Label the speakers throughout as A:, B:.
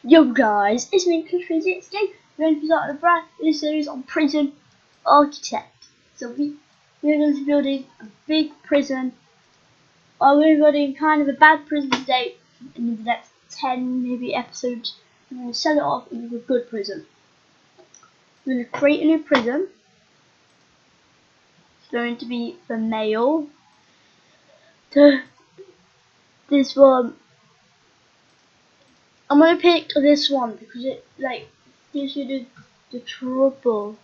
A: Yo guys, it's me, Chris. Today we're going to start a brand new series on prison architect. So we're going to be building a big prison. We're building kind of a bad prison today. In the next 10 maybe episodes, we're going to sell it off into a good prison. We're going to create a new prison. It's going to be for male. This one, I'm gonna pick this one because it gives you the trouble.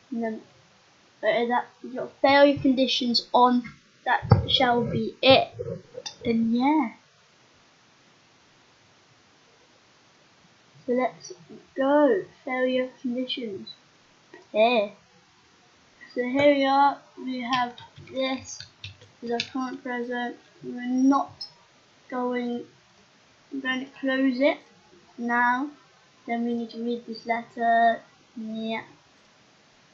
A: And then that your failure conditions on that shall be it. And yeah. So let's go. Failure conditions. Here. So here we are. We have this is our current present. We're not going. I'm going to close it now. Then we need to read this letter. Yeah.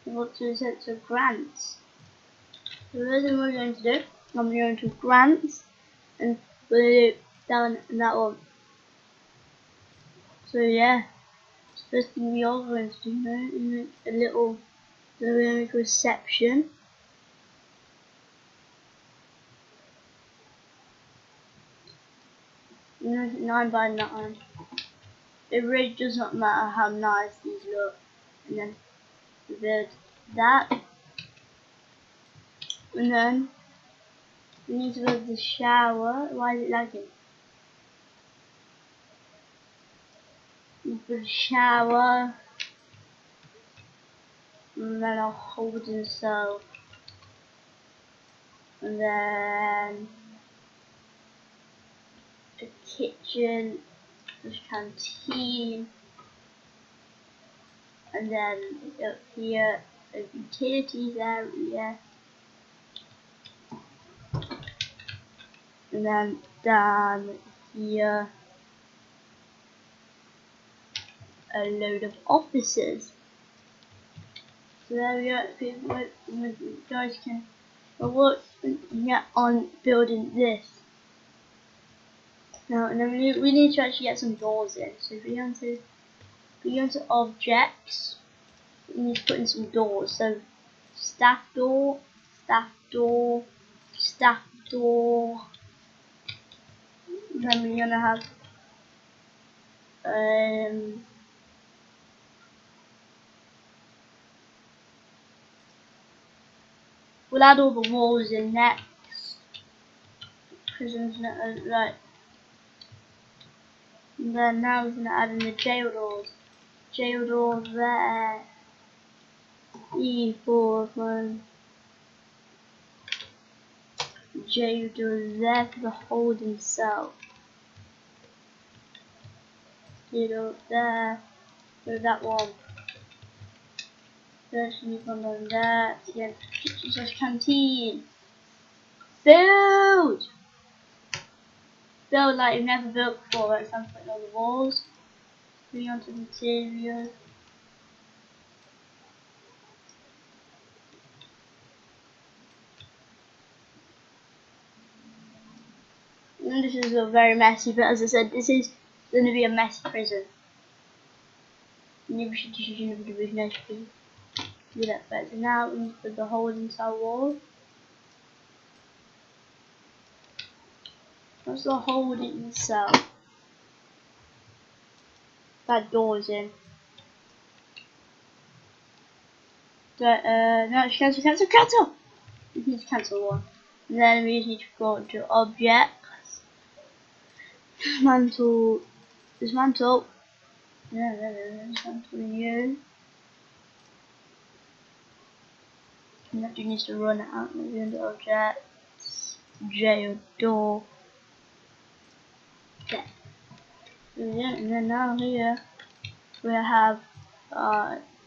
A: We want to send to grants. So here's what we're going to do. I'm going to grants and put it down in that one. So yeah. First thing we are going to do now is make a little reception. You know, 9 by 9. It really does not matter how nice these look. And then we build that. And then we need to build the shower. Why is it lagging? We put a shower. And then a holding cell. And then a kitchen. This canteen. And then up here a utilities area. And then down here a load of offices. So there we go. People, you guys can work on building this. Now, and then we need to actually get some doors in. So if we go into objects, we need to put in some doors. So staff door, staff door, staff door. Then we're gonna have we'll add all the walls in next. Prisons, right. And then now we're gonna add in the jail doors. Jail door there. EP1. Jail door there for the holding cell. Jail door there. So that one. First we come on there. Again, kitchen/canteen. Build! Build like you've never built before. Right? So I'm putting on the walls. Bring onto the materials. And this is very messy, but as I said, this is going to be a messy prison. Maybe we should do that better. Now we need to put the holes into our wall. What's the hole in cell? That door's in. No, cancel! We need to cancel one. And then we just need to go to objects. Dismantle. Dismantle you. And that needs to run out. Maybe into objects. Jail door. Okay. And then now here we have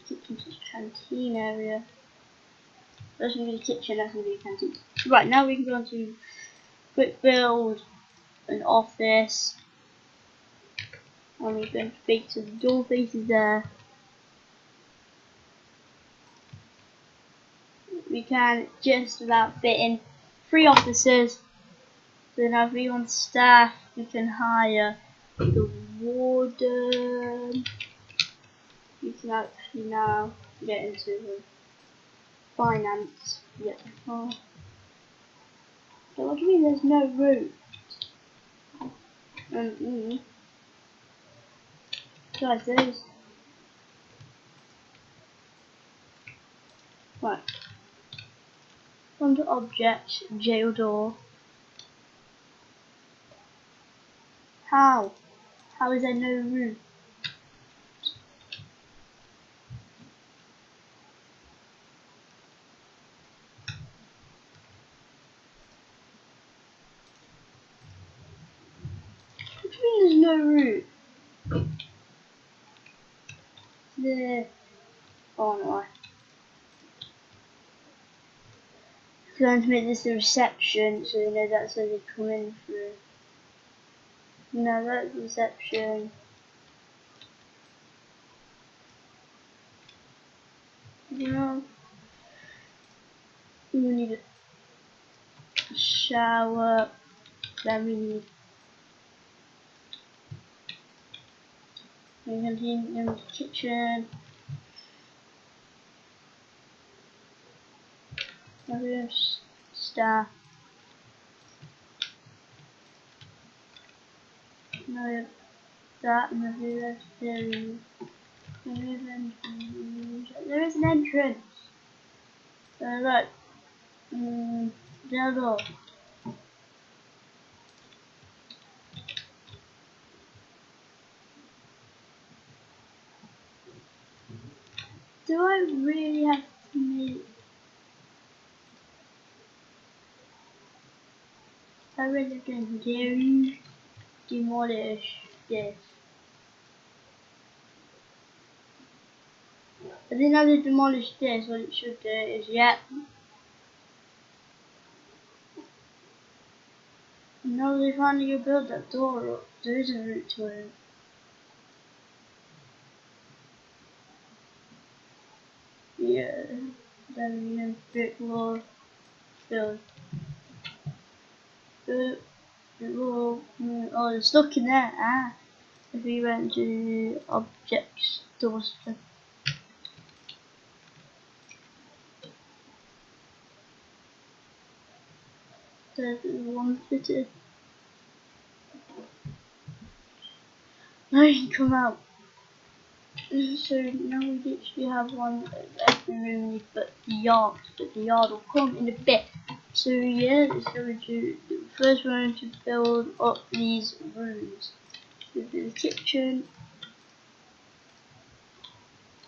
A: kitchen/canteen area. That's going to be the kitchen, that's going to be the canteen. Right, now we can go on to quick build an office. And we're going to fix the door faces there. We can just about fit in 3 officers. So now if we want staff, we can hire the warden. You can actually now get into the finance. Yeah. Oh. So what do you mean there's no route? Guys, there's... Right. Come to objects, jail door. How? How is there no route? What do you mean there's no route? There. Oh no. I'm going to make this the reception so you know that's where they come in through. No, that's the reception. You know, we need a shower, then we need in the kitchen. Now we have staff. Now we have that, and then we have the. There is an entrance. Look. Door. Do I really have to make... I really can demolish this. I think now they demolish this, what it should do is, yeah. No, they finally go build that door up. There is a route to it. Yeah. Then we have brick wall. Build. Brick wall. Oh, they're stuck in there. Ah. If we went to objects, door strip. There's one fitted. Now you can come out. So now we literally have one at every room but the yard. But the yard will come in a bit. So yeah, let's go to first we're going to build up these rooms. So the kitchen.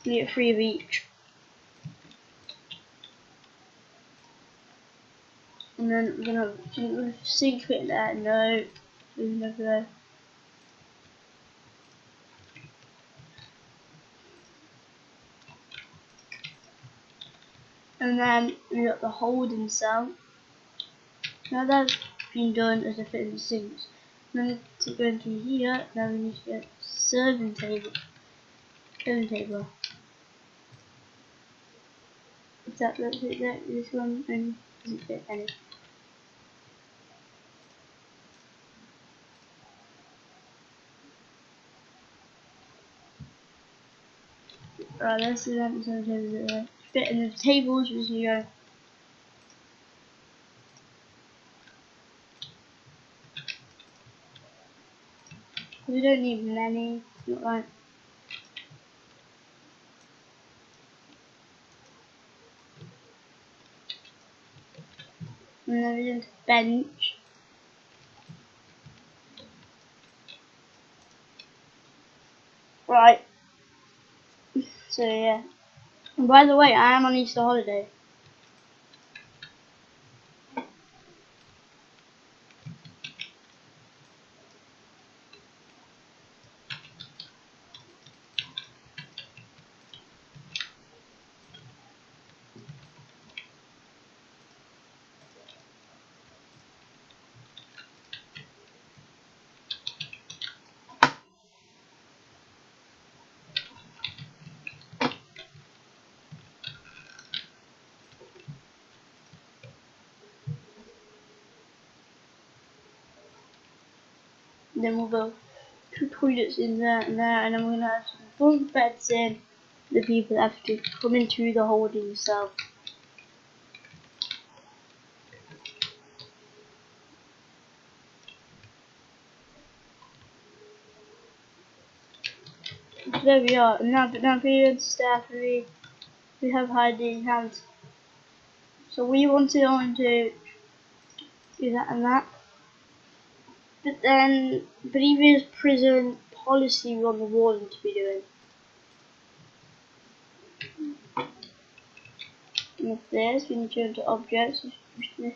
A: We get 3 of each. And then we're gonna have sink fit there, no. There's never there. And then we got the holding cell. Now that's been done as a fit in the sinks. Then to go into here, now we need to get serving table. Serving table. If that looks like that, this one and doesn't fit any. Right, let's do that. Serving tables that fit in the tables, which you go. We don't need many, not like. And then we're into bench. Right. So yeah. And by the way, I am on Easter holiday. Then we'll go 2 toilets in there and there, and then we're gonna have some bunk beds in. The people have to come into the holding cell. So there we are. And now for staff, we have hiding hands. So we want to go into do that and that. But then previous prison policy we want the warden to be doing. And with this, we need to go into objects. I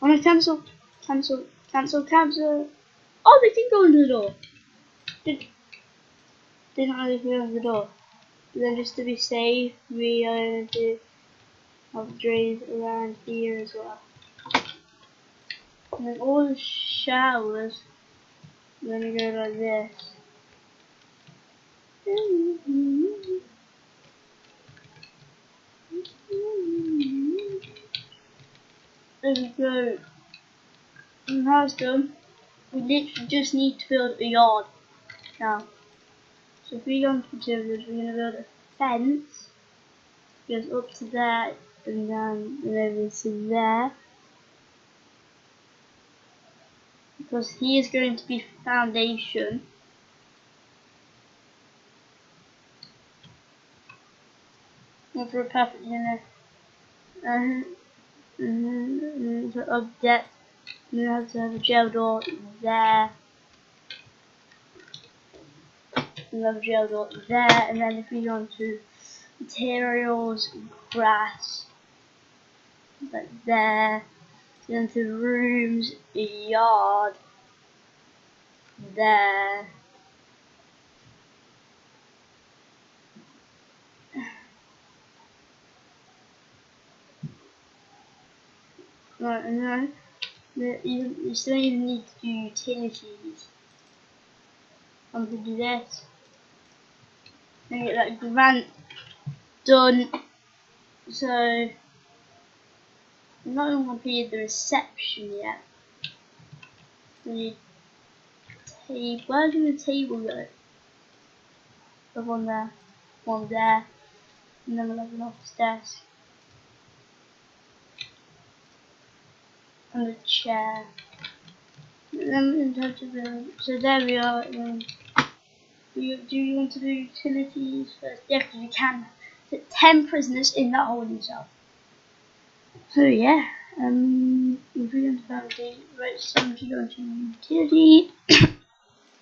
A: want to cancel. Oh, they did go into the door. They don't really go into the door. But then just to be safe, we are going to have drains around here as well. And then all the showers, we're going to go like this. There we go. And that's done. We literally just need to build a yard now. So if we go into materials, we're going to build a fence. Goes up to there and then over to there. Because he is going to be foundation. And for a perfect unit. So of depth, we have to have a gel door there. We have a gel door there, and then if we go on to materials, grass, like there, then to rooms, yard, there. Right, and then you still even need to do utilities. I'm going to do this. And get that grant done. So I'm not even completed the reception yet. We need table. Where do the table go? The one there, and then we'll have an office desk and a chair. And then in terms of the, so there we are. Do you want to do utilities first? Yeah, because we can. So 10 prisoners in that holding cell. So yeah, if we go into validate, right, so if you go into utilities,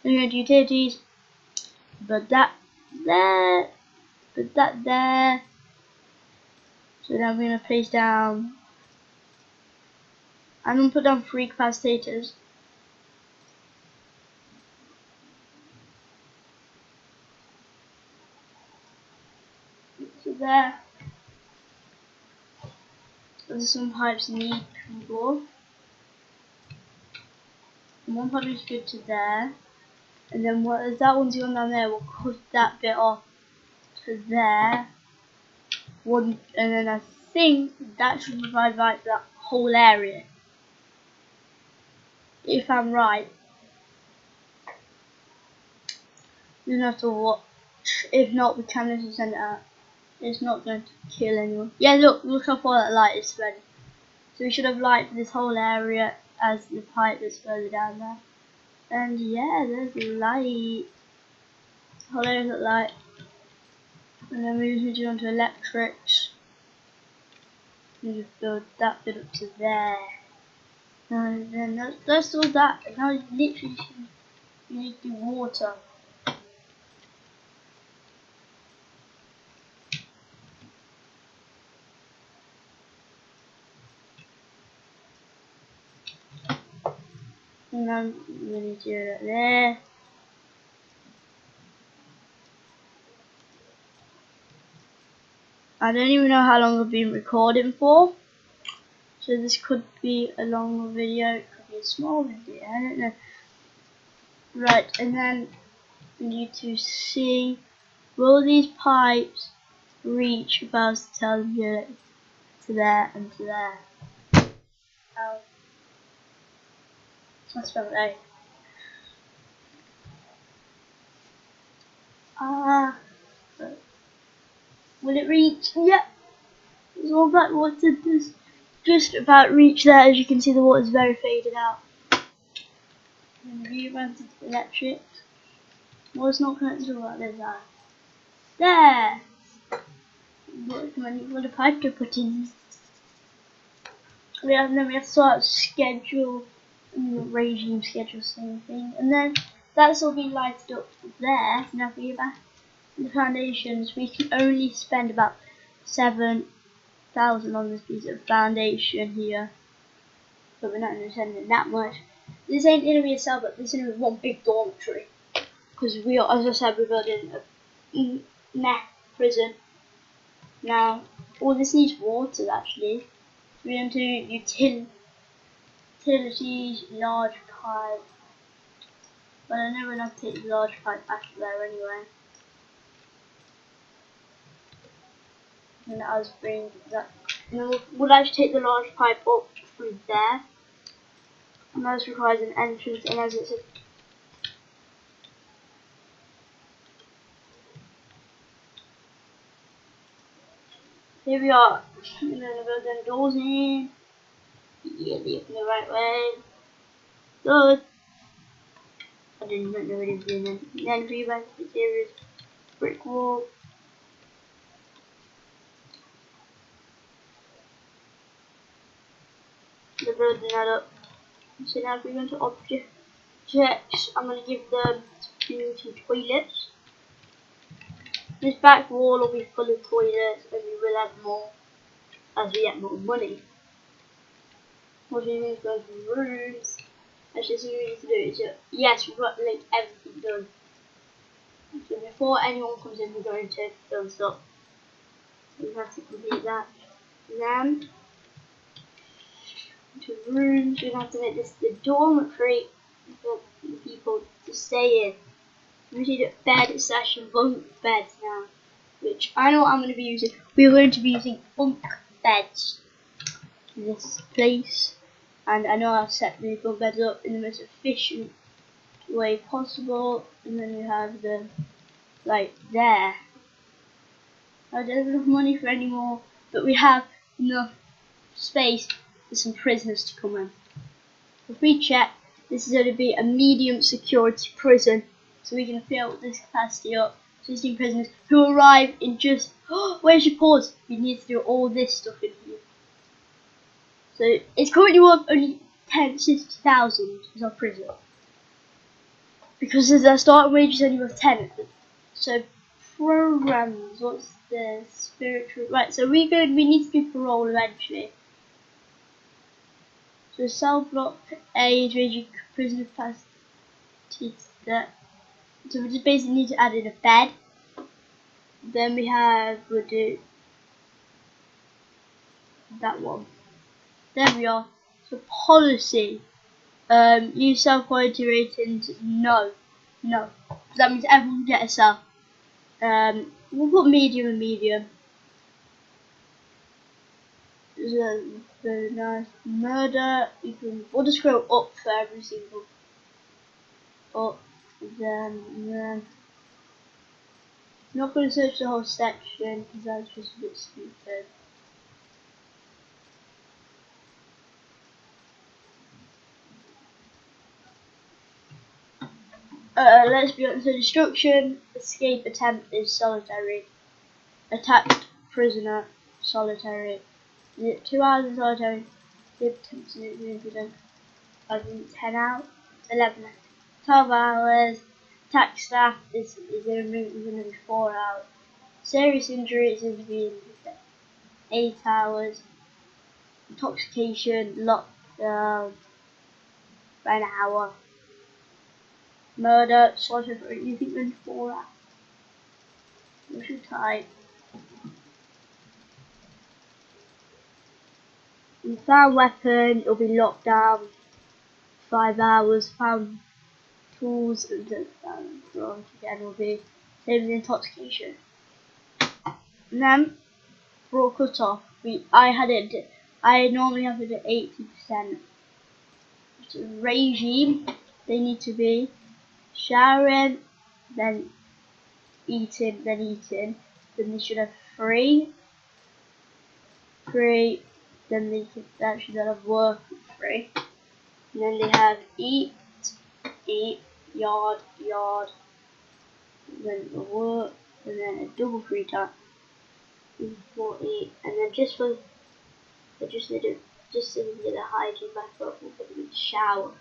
A: then you go to utilities, but that there, put that there. So now we're going to place down, I'm going to put down 3 capacitors. So there. There's some pipes need people. And one pipe is good to there. And then what is that one's going down there, we'll cut that bit off to there. One, and then I think that should provide light for that whole area. If I'm right. You have to watch. If not, we can just send it out. It's not going to kill anyone. Yeah, look how far that light is spread. So we should have light for this whole area as the pipe is further down there. And yeah, there's light. Whole area's got light. And then we just move on to electrics. And just build that bit up to there. And then that's all that. And now you literally need to do water. And then we need to do that there. I don't even know how long I've been recording for. So this could be a long video, it could be a small video, I don't know. Right, and then we need to see, will these pipes reach about to tell you to there and to there? That's about right. Will it reach? Yep. It's all black water. Just about reach there. As you can see, the water's very faded out. And view around to the electric. Well, it's not connected to what there's that. There! What a pipe to put in. Then we have to sort out schedule, regime schedule, same thing. And then that's all being lighted up there. Now if we go back to the foundations, we can only spend about 7,000 on this piece of foundation here. But we're not going to spend it that much. This ain't going to be a cell, but this is going to be one big dormitory. Because we are, as I said, we're building a meth prison. Now, all this needs water actually. We're going to utilities, large pipe. But I know we're not taking the large pipe back there anyway. And I'll just bring that. And then we'll actually take the large pipe up through there. And that requires an entrance, and as it says, here we are. And then we'll build them doors in. Yeah, they open the right way. Good. I didn't even know what it was doing then. And then 3 by materials, brick wall. We're building that up. So now if we go into objects, I'm going to give them some toilets. This back wall will be full of toilets, and we will add more as we get more money. What we need to go to rooms. That's just what we need to do. So, yes, we've got like everything done. So before anyone comes in, we're going to build stuff. We have to complete that. And then to rooms, we have to make this the dormitory for the people to stay in. We need a bed session, bunk beds now, which I know what I'm going to be using. We are going to be using bunk beds in this place, and I know I'll set the bunk beds up in the most efficient way possible. And then we have them like there. I don't have enough money for any more, but we have enough space for some prisoners to come in. If we check, this is going to be a medium security prison. So we can fill this capacity up. 16 prisoners who arrive in just. Where's your pause? We need to do all this stuff in here. So it's currently worth only 60,000 as our prison. Because as our starting wage is only worth 10. So programs. What's the spiritual? Right. So we need to do parole eventually. So cell block A is ranging prison capacity that. So we just basically need to add in a bed. Then we'll do that one. There we are. So policy. Use cell quality ratings. No. That means everyone will get a cell. We'll put medium and medium. Very nice. Murder. We'll just scroll up for every single. Up. Then I'm not going to search the whole section because that's just a bit stupid. Let's be honest. So destruction, escape attempt is solitary. Attacked prisoner, solitary. 2 hours in solitary. Escape attempt is I think 10 hours, 11 hours. 12 hours. Attack staff is going to be 4 hours. Serious injury is going to be 8 hours. Intoxication, lockdown, by an hour. Murder, slaughter for anything in 4 hours. We should type. And found weapon, it'll be locked down. 5 hours. Found tools and thrown again will be same as intoxication. And then for cut off, I normally have it at 80%. regime. They need to be showering, then eating, then eating. Then they should have three, then they should have work for free. And then they have eat, yard, and then work, and then a double free time. 40, and then just so they can get the hygiene back up, we'll put them in the shower.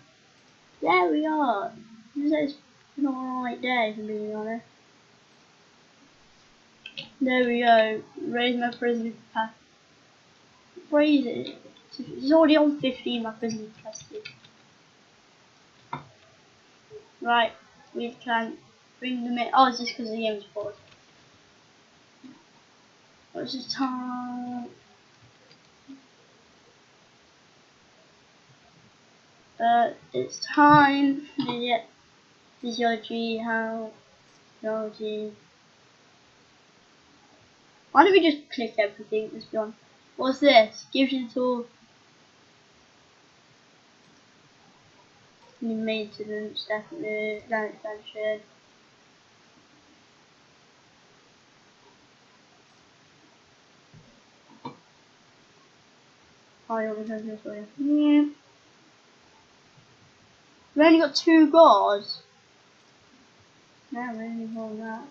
A: There we are. It's been an alright day, if I'm being honest. There we go. Raise my prison capacity. Raise it. It's already on 15, my prison capacity. Right, we can bring them in. Oh, it's just because the game's paused. What's the time? It's time to get physiology, how, technology. Why don't we just click everything that's gone? What's this? Gives you the tool. New maintenance, definitely. Land expansion. Oh, you want to this way? Yeah. We've only got 2 guards. No, we only hold that.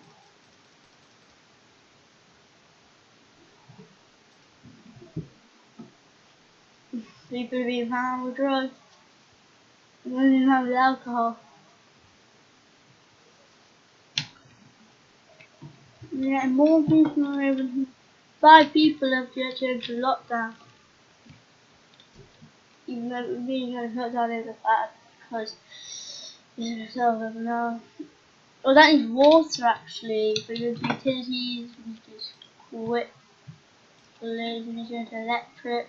A: People being found with drugs. We don't even have the alcohol. Yeah, more people are able to. 5 people have just into lockdown. Even though being lockdown is a fact because myself I don't know. Oh, that is water actually. For the utilities, we need to just quit. We need to go into electric.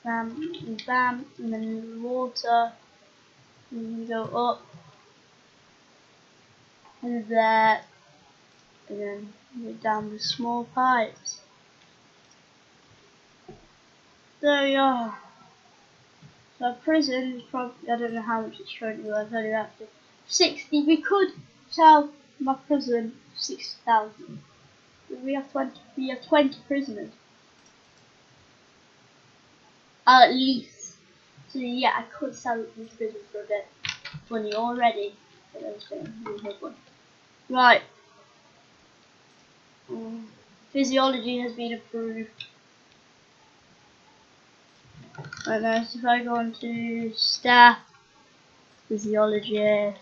A: Bam, bam, and then water. And go up. And there. And then go down with small pipes. There we are. So our prison is probably, I don't know how much it's currently worth, only about 60. We could sell my prison for 60,000. We have 20 prisoners. At least. So yeah, I could sell this prison for a bit of money already. Right. Physiology has been approved. Right now, so if I go on to staff, physiologist.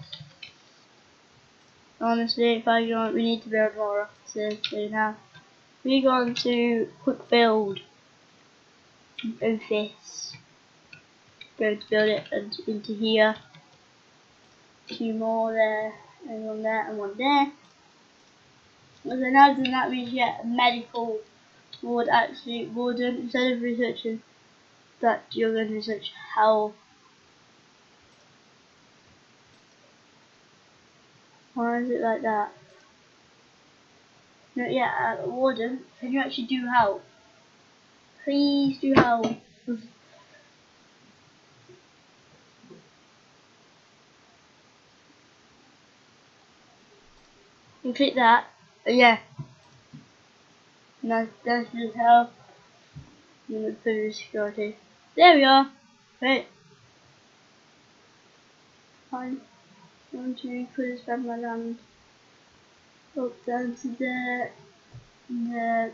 A: Honestly, if I go on, we need to build more offices. So now, we go on to quick build office. Going to build it into here. 2 more there, and 1 there, and 1 there. And then other than that, we get a medical ward. Actually, warden, instead of researching that, you're going to research health. Why is it like that? No, yeah, warden, can you actually do health? Please do health. You click that. Yeah. That's just health. And then put security. There we are. Right. Fine. I want to could expand my land. Up down to there. There.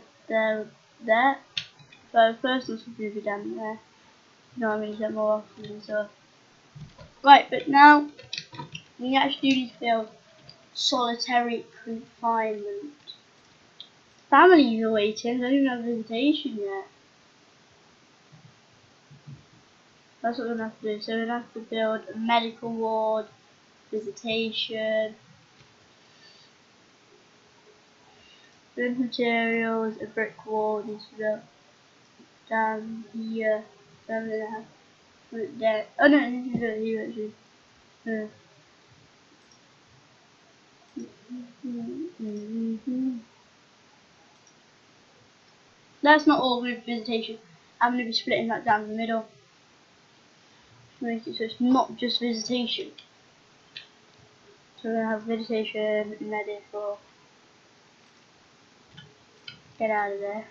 A: So first let's move it down there. You know what I mean, get more options and stuff. Right, but now we actually need to build solitary confinement. Families are waiting, they don't even have visitation yet. That's what we're going to have to do. So we're going to have to build a medical ward, visitation, build materials, a brick wall needs to be built down here. So I'm going to have to put it there. Oh no, I need to do it here actually. That's not all with visitation. I'm going to be splitting that down the middle. make it so it's not just visitation. So we're gonna have visitation, medical. Get out of there.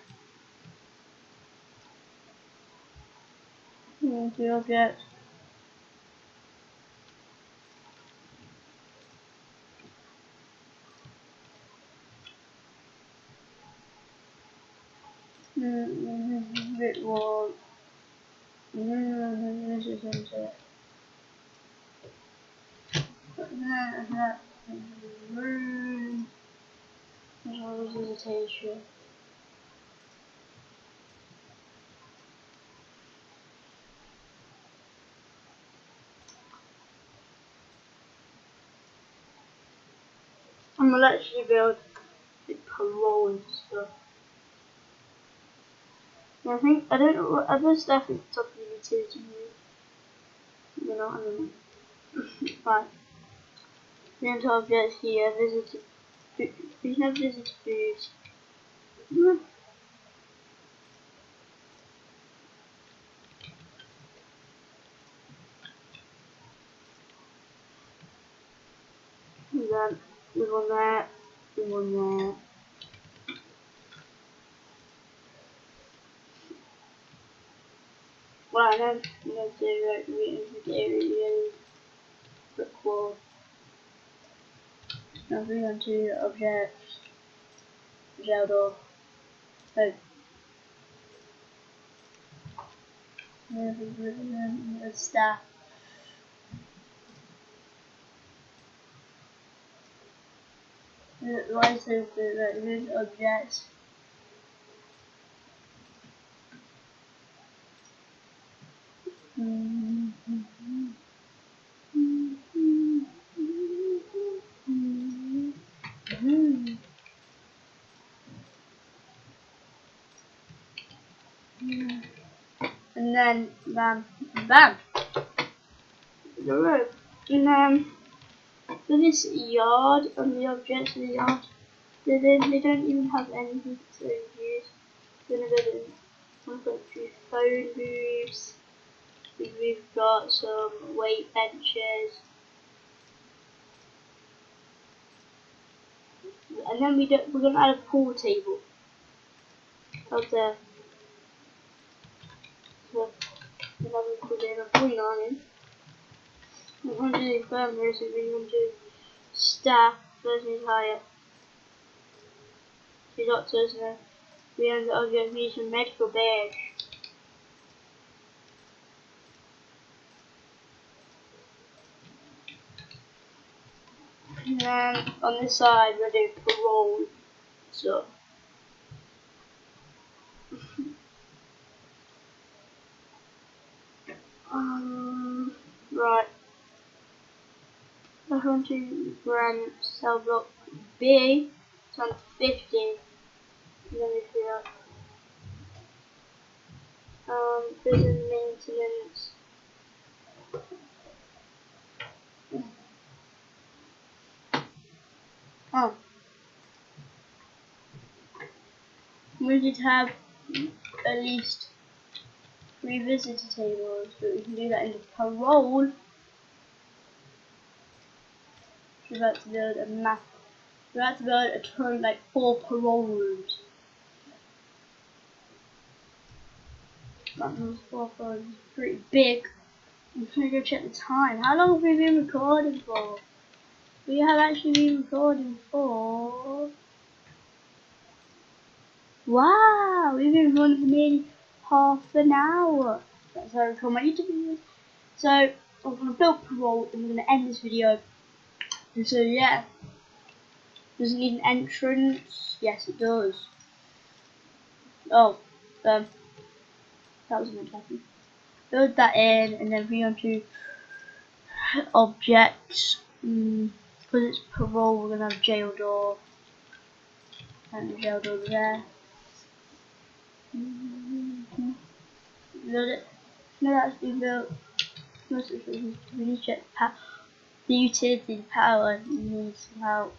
A: The object. Bit wall. This is into it. Room. Visitation. And we'll actually build the parole and stuff. And I don't know what other stuff at the top of the utility menu. You know what I mean? Right. The enter objects here, visited food. We have visited foods. And then we want that, we want that. Right, then we're going to do like re-input area, brick wall. Now we're going to objects, gel door. Oh. The staff. The license, the objects. And then bam, bam. The rope. And then for this yard and the objects in the yard, they don't even have anything to use. We're gonna go to 1.3 phone booths. We've got some weight benches. And then we're gonna add a pool table up there. So we're gonna put in a point on it. We're gonna do infirmary, so we're gonna do staff versus higher. The doctors, and then we have the object use some medical badge. And then on this side we're doing parole. So right. I'm going to run cell block B. It's on 50. Let me see that. Prison maintenance. Oh. We should have at least 3 visitor tables, but we can do that in the parole. We're about to build a map. We're about to build a ton, like 4 parole rooms. That was 4 parole rooms. Pretty big. I'm gonna go check the time. How long have we been recording for? We have actually been recording for... Wow! We've been recording for nearly half an hour. That's how I record my YouTube videos. So, I'm gonna build parole and we're gonna end this video. And so yeah. Does it need an entrance? Yes it does. Oh, that was meant to happen. Build that in and then bring on to objects. Because it's parole, we're gonna have jail door. And the jail door there. Build it. No, that's been built. Most of it, we need to check the utility, the power needs some help.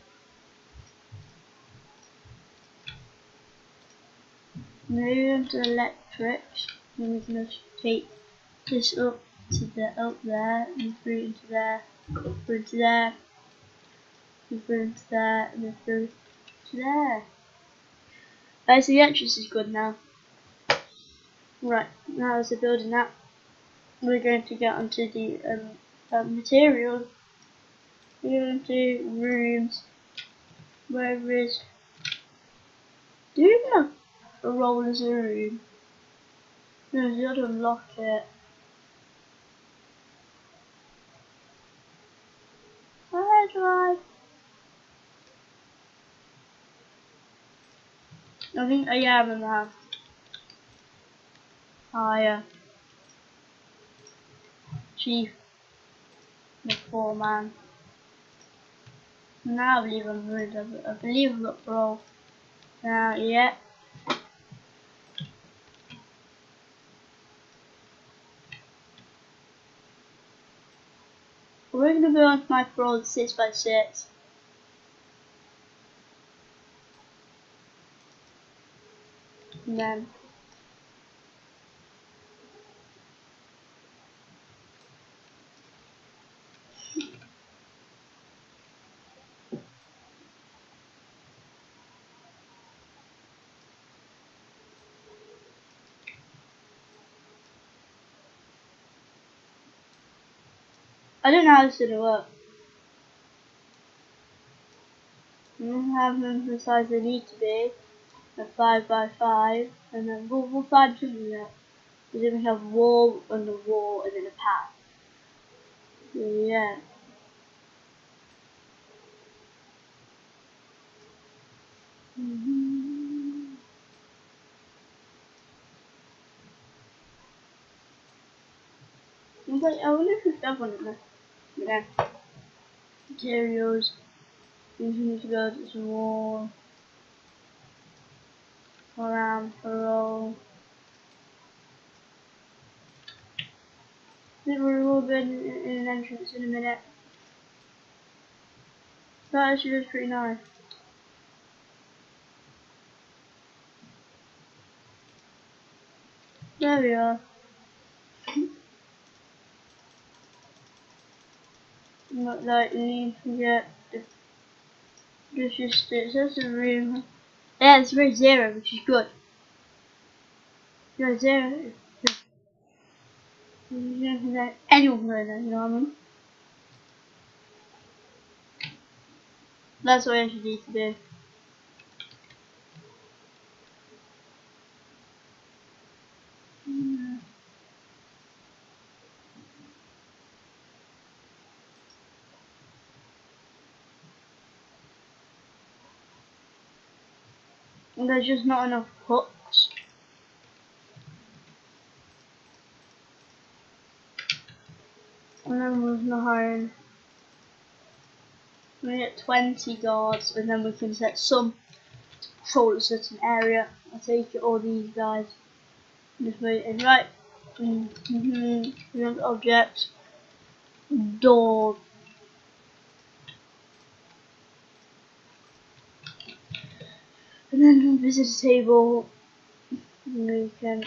A: Move to electrics, and we can just take this up to the up there, and through into there, through into there, and through into there, and then through to there. So the entrance is good now. Right, now as we're building that, we're going to get onto the materials. We're going to rooms, wherever is. Do you know a roll as a room? No, you got to unlock it. Where do I think, oh yeah, I remember how. Oh yeah. Chief, the foreman. Now I believe I'm rude. I believe I've got parole. Now, yeah. We're gonna go on to my parole 6x6. And then I don't know how this is gonna work. I'm gonna have them the size they need to be, a 5x5, and then we'll find something there. Because then we have wall under wall and then a path. So, yeah. I wonder if we've done one of them. Yeah. Materials. We need to go to some wall. Around parole. I think we're all good in an entrance in a minute. That actually looks pretty nice. There we are. Not likely to get this just it says the room. Yeah, it's very 0, which is good. Yeah, 0. You don't think that anyone can know that, you know what I mean? That's what I should need to do. And there's just not enough hooks. And then we've not hiring. We get 20 guards, and then we can set some control a certain area. I'll take it all these guys. Just wait in right. We have objects. Door. And then visitor table. We can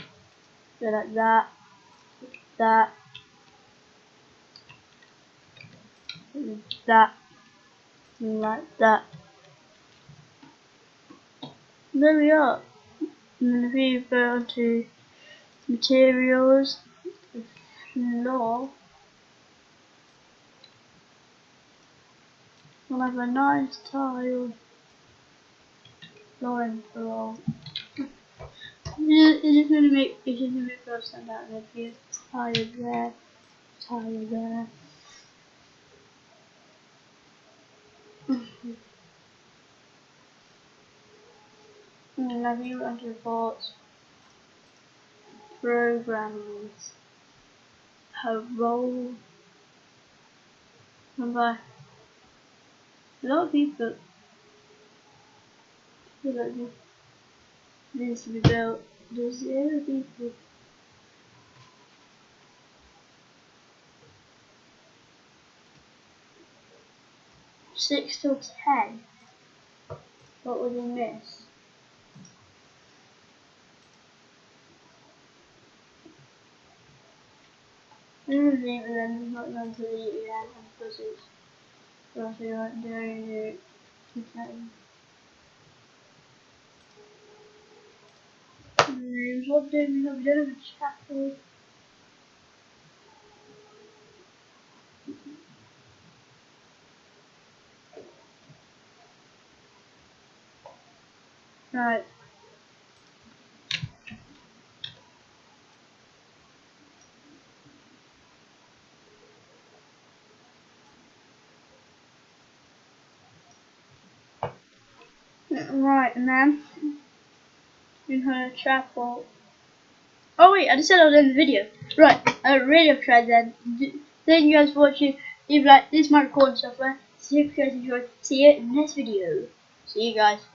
A: go like that. That. That. Like that. And there we are. And then if we go on to materials, floor, we'll have a nice tile flooring for all. It's just gonna make us stand out there. If you tile there, tile there. And then if you want to reports, programs, have role. And by a lot of people feel like this needs to be built. There's 0 people. 6 till 10. What would we miss? Leave and then not none to the again and pussies. So we aren't doing it again. What do we have? We don't have a chapel. Right. Right, and then we have a chapel. Oh wait, I just said I was in the video. Right, I really have tried then. Thank you guys for watching. If you like this, my recording software. See if you guys enjoyed. See you in the next video. See you guys.